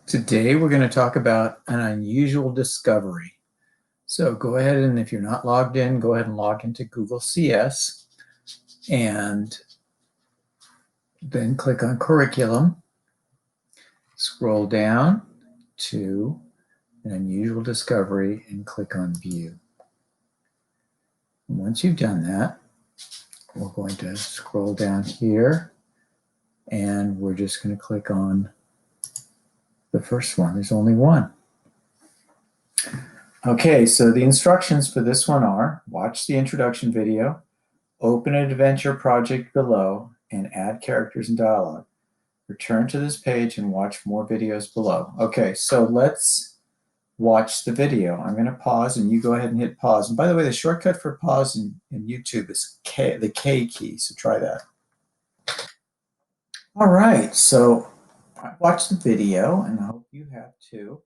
Today we're going to talk about an unusual discovery. So go ahead and if you're not logged in, go ahead and log into Google CS and then click on curriculum. Scroll down to an unusual discovery and click on view. And once you've done that, we're going to scroll down here and we're just going to click on the first one. There's only one. Okay, so the instructions for this one are watch the introduction video, open an adventure project below, and add characters and dialogue. Return to this page and watch more videos below. Okay, so let's watch the video. I'm going to pause and you go ahead and hit pause. And by the way, the shortcut for pause in YouTube is the K key, so try that. All right, so I watched the video and I hope you have too.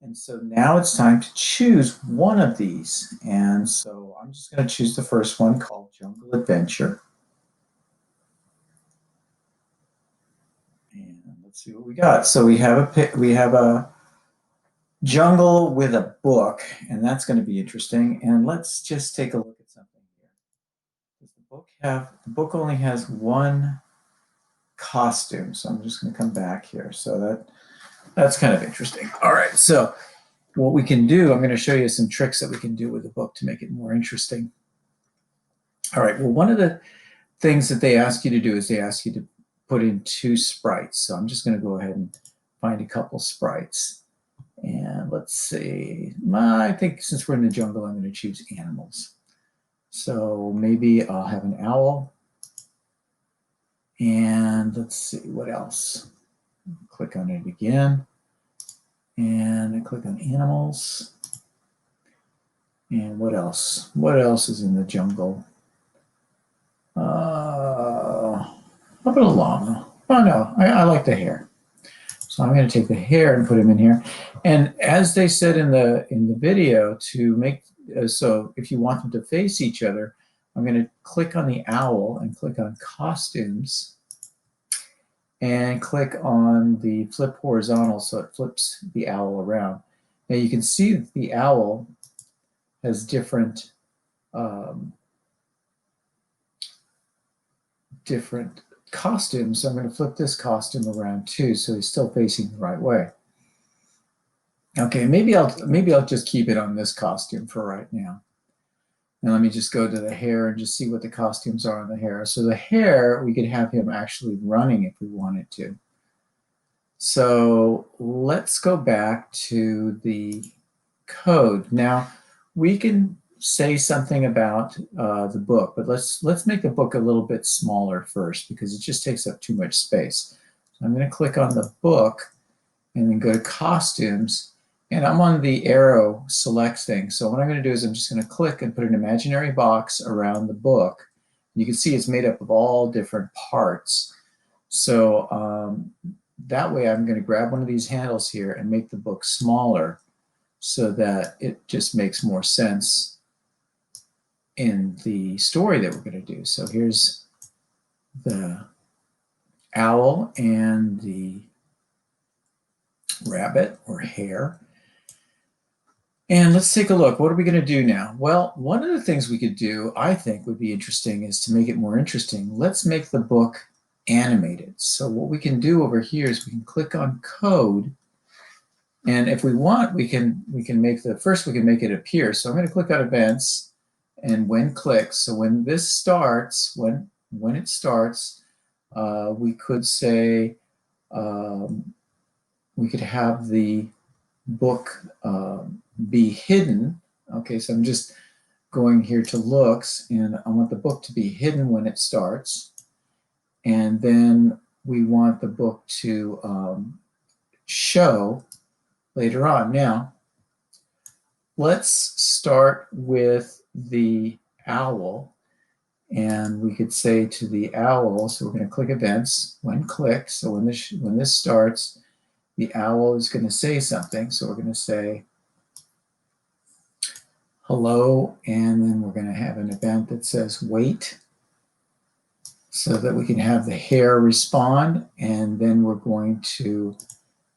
And so now it's time to choose one of these. And so I'm just going to choose the first one called Jungle Adventure. And let's see what we got. So we have a jungle with a book, and that's going to be interesting. And let's just take a look at something here. Does the book only has one costume. So I'm just going to come back here. So that's kind of interesting. All right, so what we can do, I'm going to show you some tricks that we can do with the book to make it more interesting. All right, well, one of the things that they ask you to do is they ask you to put in two sprites. So I'm just going to go ahead and find a couple sprites. And let's see, I think since we're in the jungle, I'm going to choose animals. So maybe I'll have an owl. And let's see, what else? Click on it again. And I click on animals. And what else? What else is in the jungle? How about a llama? Oh no, I like the hare. So I'm going to take the hare and put him in here. And as they said in the video, to make so if you want them to face each other, I'm going to click on the owl and click on costumes and click on the flip horizontal so it flips the owl around. Now you can see that the owl has different costumes. So I'm going to flip this costume around too, so he's still facing the right way. Okay, maybe I'll just keep it on this costume for right now. And let me just go to the hare and just see what the costumes are on the hare. So the hare, we could have him actually running if we wanted to. So let's go back to the code. Now we can say something about the book, but let's make the book a little bit smaller first because it just takes up too much space. So I'm going to click on the book and then go to costumes, and I'm on the arrow select thing. So what I'm going to do is I'm just going to click and put an imaginary box around the book. You can see it's made up of all different parts. So that way I'm going to grab one of these handles here and make the book smaller so that it just makes more sense in the story that we're going to do. So here's the owl and the rabbit or hare. And let's take a look. What are we going to do now? Well, one of the things we could do, I think would be interesting, is to make it more interesting. Let's make the book animated. So what we can do over here is we can click on code. And if we want, we can make it appear. So I'm going to click on events and when clicks. So when this starts, when it starts, we could say we could have the book be hidden. Okay, so I'm just going here to looks, and I want the book to be hidden when it starts. And then we want the book to show later on. Now, let's start with the owl. And we could say to the owl, so we're going to click events, when click. So when this starts, the owl is going to say something. So we're going to say hello, and then we're going to have an event that says wait, so that we can have the hare respond, and then we're going to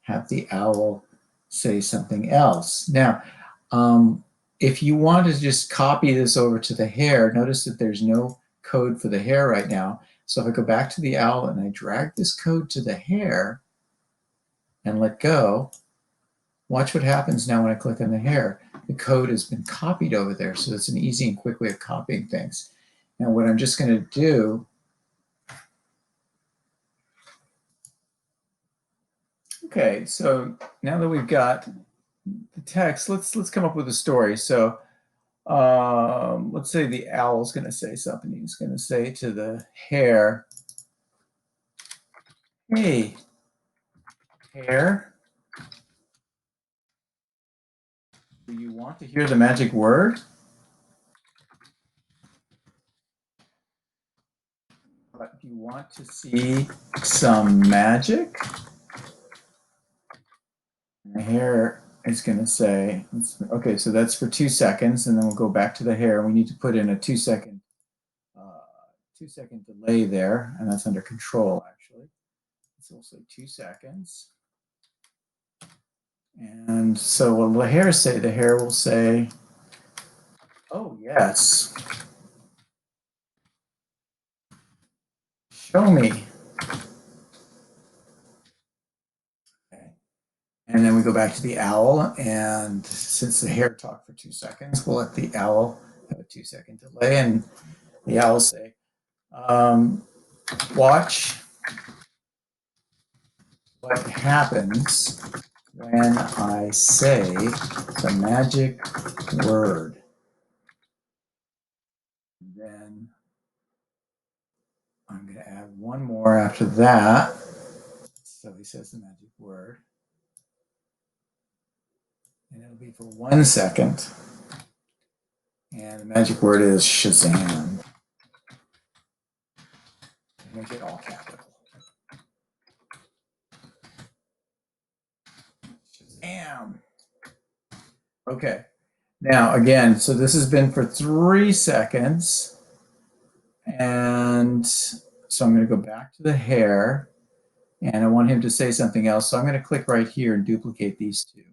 have the owl say something else. Now, if you want to just copy this over to the hare, notice that there's no code for the hare right now. So if I go back to the owl and I drag this code to the hare and let go, watch what happens now when I click on the hare. The code has been copied over there, so it's an easy and quick way of copying things. Now what I'm just going to do, okay, so now that we've got the text, let's come up with a story. So let's say the owl's going to say something. He's going to say to the hare, "Hey, hare, do you want to hear the magic word? But do you want to see some magic?" And the hare is going to say, okay, so that's for 2 seconds, and then we'll go back to the hare. We need to put in a 2-second 2-second delay there, and that's under control actually. So we'll say 2 seconds. And so what will the hare say? The hare will say, "Oh yes, show me." Okay. And then we go back to the owl, and since the hare talked for 2 seconds, we'll let the owl have a 2-second delay, and the owl say, "Watch what happens when I say the magic word." And then I'm going to add one more after that. So he says the magic word. And it'll be for 1 second. And the magic word is Shazam. Make it all capital. Shazam. Okay. Now, again, so this has been for 3 seconds. And so I'm going to go back to the hare. And I want him to say something else. So I'm going to click right here and duplicate these two.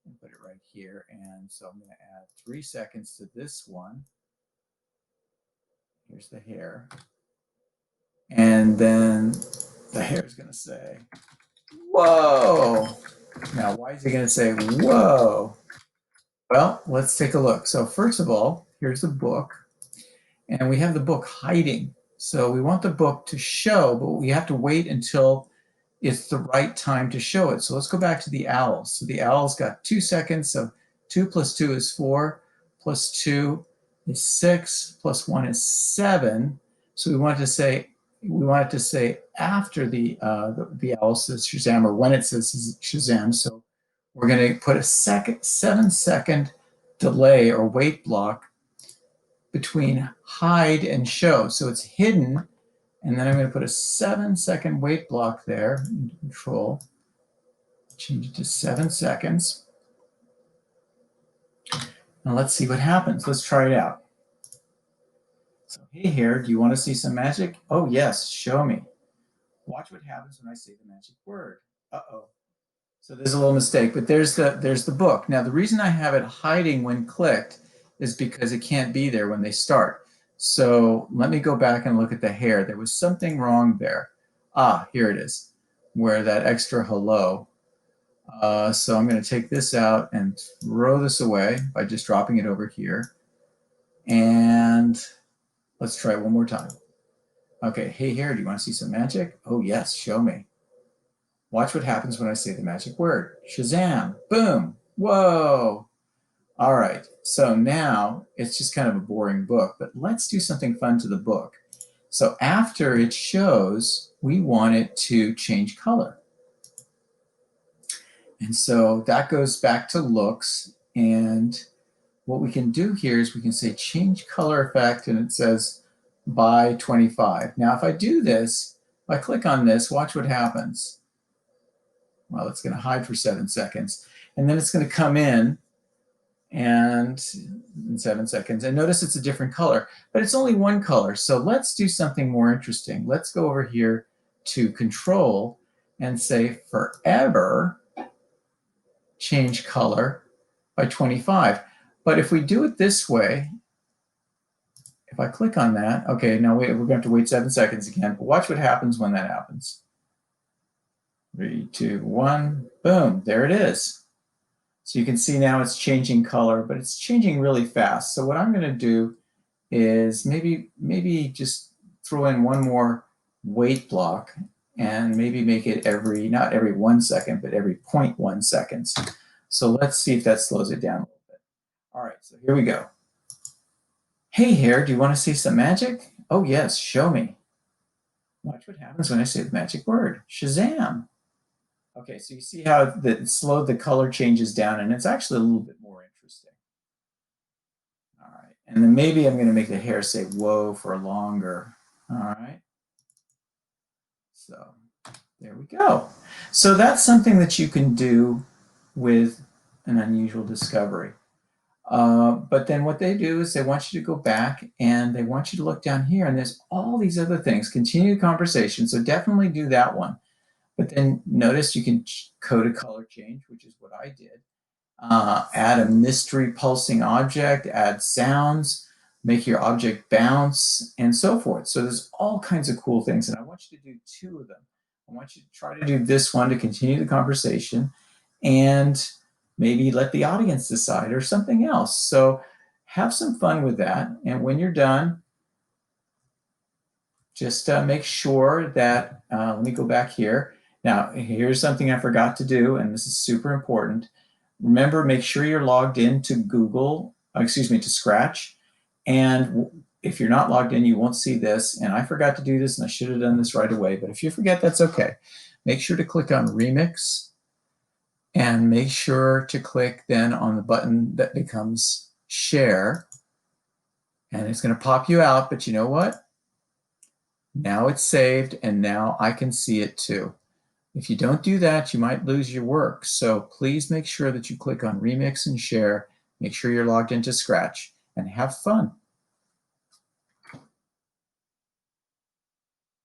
And put it right here. And so I'm going to add 3 seconds to this one. Here's the hare. And then the hare is going to say, "Whoa." Now, why is he going to say, "Whoa"? Well, let's take a look. So first of all, here's the book. And we have the book hiding. So we want the book to show, but we have to wait until it's the right time to show it. So let's go back to the owl. So the owl's got 2 seconds. So 2 plus 2 is 4, plus 2 is 6, plus 1 is 7. So we want it to say after the owl says Shazam, or when it says Shazam. So we're going to put a 7-second delay or wait block between hide and show. So it's hidden, and then I'm going to put a 7-second wait block there into control. Change it to 7 seconds. Now let's see what happens. Let's try it out. So, "Hey hare, do you want to see some magic?" "Oh yes, show me." "Watch what happens when I say the magic word." Uh-oh. So there's a little mistake, but there's the book. Now the reason I have it hiding when clicked is because it can't be there when they start. So let me go back and look at the hare. There was something wrong there. Here it is, where that extra hello. So I'm going to take this out and throw this away by just dropping it over here. And let's try it one more time. Okay, "Hey hare, do you want to see some magic?" "Oh yes, show me." "Watch what happens when I say the magic word." Shazam, boom, whoa. All right, so now it's just kind of a boring book, but let's do something fun to the book. So after it shows, we want it to change color. And so that goes back to looks. And what we can do here is we can say change color effect, and it says by 25. Now, if I do this, if I click on this, watch what happens. Well, it's going to hide for 7 seconds. And then it's going to come in in 7 seconds. And notice it's a different color, but it's only one color. So let's do something more interesting. Let's go over here to control, and say forever change color by 25. But if we do it this way, if I click on that, okay, now we're going to have to wait 7 seconds again, but watch what happens when that happens. 3, 2, 1, boom, there it is. So you can see now it's changing color, but it's changing really fast. So what I'm going to do is maybe just throw in one more wait block and maybe make it not every 1 second, but every 0.1 seconds. So let's see if that slows it down a little bit. All right, so here we go. Hey Hair, do you want to see some magic? Oh yes, show me. Watch what happens when I say the magic word, Shazam. Okay, so you see how the color changes down, and it's actually a little bit more interesting. All right, and then maybe I'm going to make the hair say whoa for longer. All right, so there we go. So that's something that you can do with an unusual discovery. But then what they do is they want you to go back and they want you to look down here, and there's all these other things. Continue the conversation, so definitely do that one. But then notice you can code a color change, which is what I did. Add a mystery pulsing object, add sounds, make your object bounce, and so forth. So there's all kinds of cool things, and I want you to do 2 of them. I want you to try to do this one to continue the conversation, and maybe let the audience decide or something else. So have some fun with that, and when you're done, just make sure that, let me go back here. Now, here's something I forgot to do, and this is super important. Remember, make sure you're logged in to to Scratch. And if you're not logged in, you won't see this. And I forgot to do this, and I should have done this right away. But if you forget, that's okay. Make sure to click on Remix, and make sure to click then on the button that becomes Share. And it's going to pop you out, but you know what? Now it's saved, and now I can see it too. If you don't do that, you might lose your work. So please make sure that you click on Remix and Share. Make sure you're logged into Scratch, and have fun.